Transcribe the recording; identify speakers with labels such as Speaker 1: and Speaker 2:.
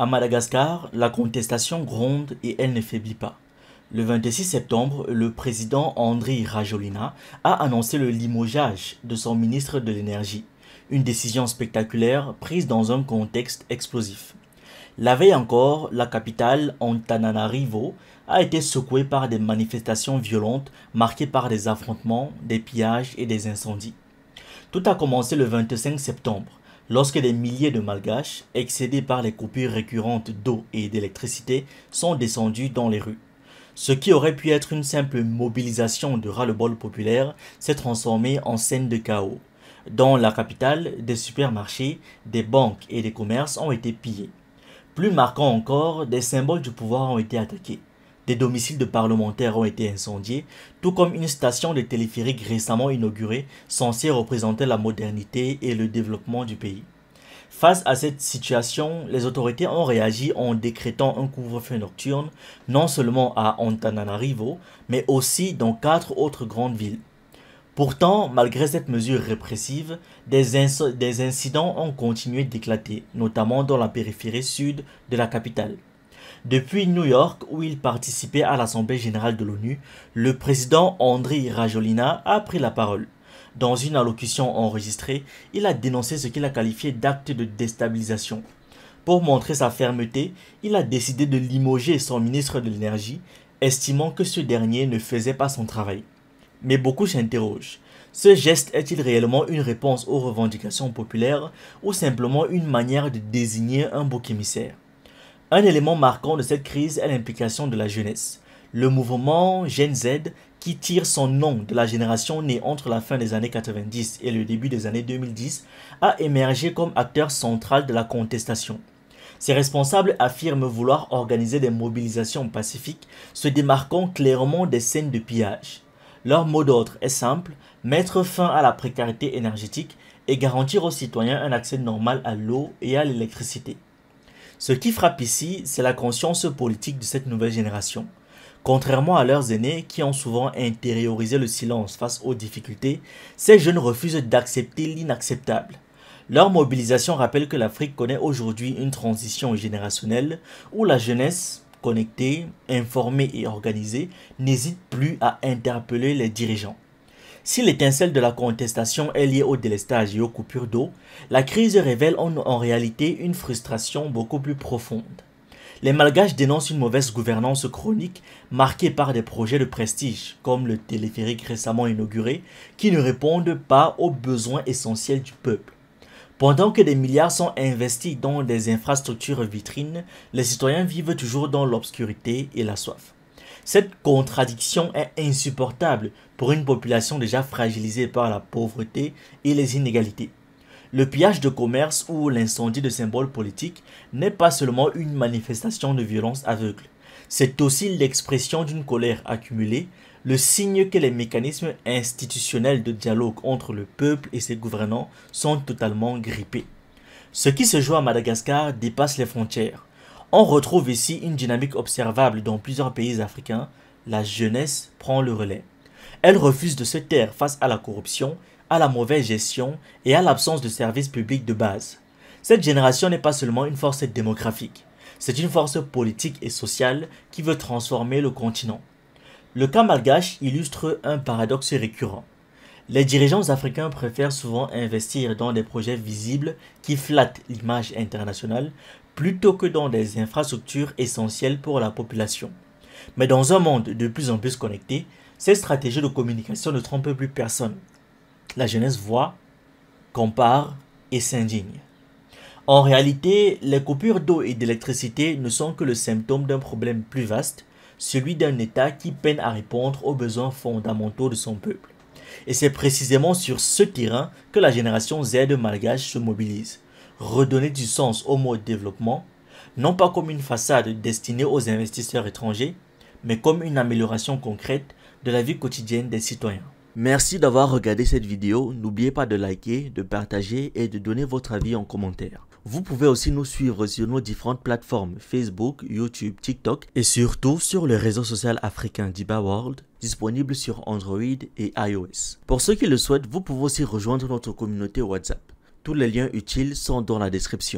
Speaker 1: À Madagascar, la contestation gronde et elle ne faiblit pas. Le 26 septembre, le président Andry Rajoelina a annoncé le limogeage de son ministre de l'Énergie, une décision spectaculaire prise dans un contexte explosif. La veille encore, la capitale, Antananarivo, a été secouée par des manifestations violentes marquées par des affrontements, des pillages et des incendies. Tout a commencé le 25 septembre, lorsque des milliers de Malgaches, excédés par les coupures récurrentes d'eau et d'électricité, sont descendus dans les rues. Ce qui aurait pu être une simple mobilisation de ras-le-bol populaire s'est transformé en scène de chaos. Dans la capitale, des supermarchés, des banques et des commerces ont été pillés. Plus marquant encore, des symboles du pouvoir ont été attaqués. Des domiciles de parlementaires ont été incendiés, tout comme une station de téléphérique récemment inaugurée censée représenter la modernité et le développement du pays. Face à cette situation, les autorités ont réagi en décrétant un couvre-feu nocturne non seulement à Antananarivo, mais aussi dans 4 autres grandes villes. Pourtant, malgré cette mesure répressive, des incidents ont continué d'éclater, notamment dans la périphérie sud de la capitale. Depuis New York, où il participait à l'Assemblée générale de l'ONU, le président Andry Rajoelina a pris la parole. Dans une allocution enregistrée, il a dénoncé ce qu'il a qualifié d'acte de déstabilisation. Pour montrer sa fermeté, il a décidé de limoger son ministre de l'Énergie, estimant que ce dernier ne faisait pas son travail. Mais beaucoup s'interrogent. Ce geste est-il réellement une réponse aux revendications populaires ou simplement une manière de désigner un bouc émissaire? Un élément marquant de cette crise est l'implication de la jeunesse. Le mouvement Gen Z, qui tire son nom de la génération née entre la fin des années 90 et le début des années 2010, a émergé comme acteur central de la contestation. Ces responsables affirment vouloir organiser des mobilisations pacifiques, se démarquant clairement des scènes de pillage. Leur mot d'ordre est simple, mettre fin à la précarité énergétique et garantir aux citoyens un accès normal à l'eau et à l'électricité. Ce qui frappe ici, c'est la conscience politique de cette nouvelle génération. Contrairement à leurs aînés qui ont souvent intériorisé le silence face aux difficultés, ces jeunes refusent d'accepter l'inacceptable. Leur mobilisation rappelle que l'Afrique connaît aujourd'hui une transition générationnelle où la jeunesse, connectée, informée et organisée, n'hésite plus à interpeller les dirigeants. Si l'étincelle de la contestation est liée au délestage et aux coupures d'eau, la crise révèle en réalité une frustration beaucoup plus profonde. Les Malgaches dénoncent une mauvaise gouvernance chronique marquée par des projets de prestige, comme le téléphérique récemment inauguré, qui ne répondent pas aux besoins essentiels du peuple. Pendant que des milliards sont investis dans des infrastructures vitrines, les citoyens vivent toujours dans l'obscurité et la soif. Cette contradiction est insupportable pour une population déjà fragilisée par la pauvreté et les inégalités. Le pillage de commerce ou l'incendie de symboles politiques n'est pas seulement une manifestation de violence aveugle. C'est aussi l'expression d'une colère accumulée, le signe que les mécanismes institutionnels de dialogue entre le peuple et ses gouvernants sont totalement grippés. Ce qui se joue à Madagascar dépasse les frontières. On retrouve ici une dynamique observable dans plusieurs pays africains. La jeunesse prend le relais. Elle refuse de se taire face à la corruption, à la mauvaise gestion et à l'absence de services publics de base. Cette génération n'est pas seulement une force démographique, c'est une force politique et sociale qui veut transformer le continent. Le cas malgache illustre un paradoxe récurrent. Les dirigeants africains préfèrent souvent investir dans des projets visibles qui flattent l'image internationale plutôt que dans des infrastructures essentielles pour la population. Mais dans un monde de plus en plus connecté, ces stratégies de communication ne trompent plus personne. La jeunesse voit, compare et s'indigne. En réalité, les coupures d'eau et d'électricité ne sont que le symptôme d'un problème plus vaste, celui d'un État qui peine à répondre aux besoins fondamentaux de son peuple. Et c'est précisément sur ce terrain que la génération Z malgache se mobilise. Redonner du sens au mot développement, non pas comme une façade destinée aux investisseurs étrangers, mais comme une amélioration concrète de la vie quotidienne des citoyens. Merci d'avoir regardé cette vidéo. N'oubliez pas de liker, de partager et de donner votre avis en commentaire. Vous pouvez aussi nous suivre sur nos différentes plateformes Facebook, YouTube, TikTok et surtout sur le réseau social africain Diba World, disponible sur Android et iOS. Pour ceux qui le souhaitent, vous pouvez aussi rejoindre notre communauté WhatsApp. Tous les liens utiles sont dans la description.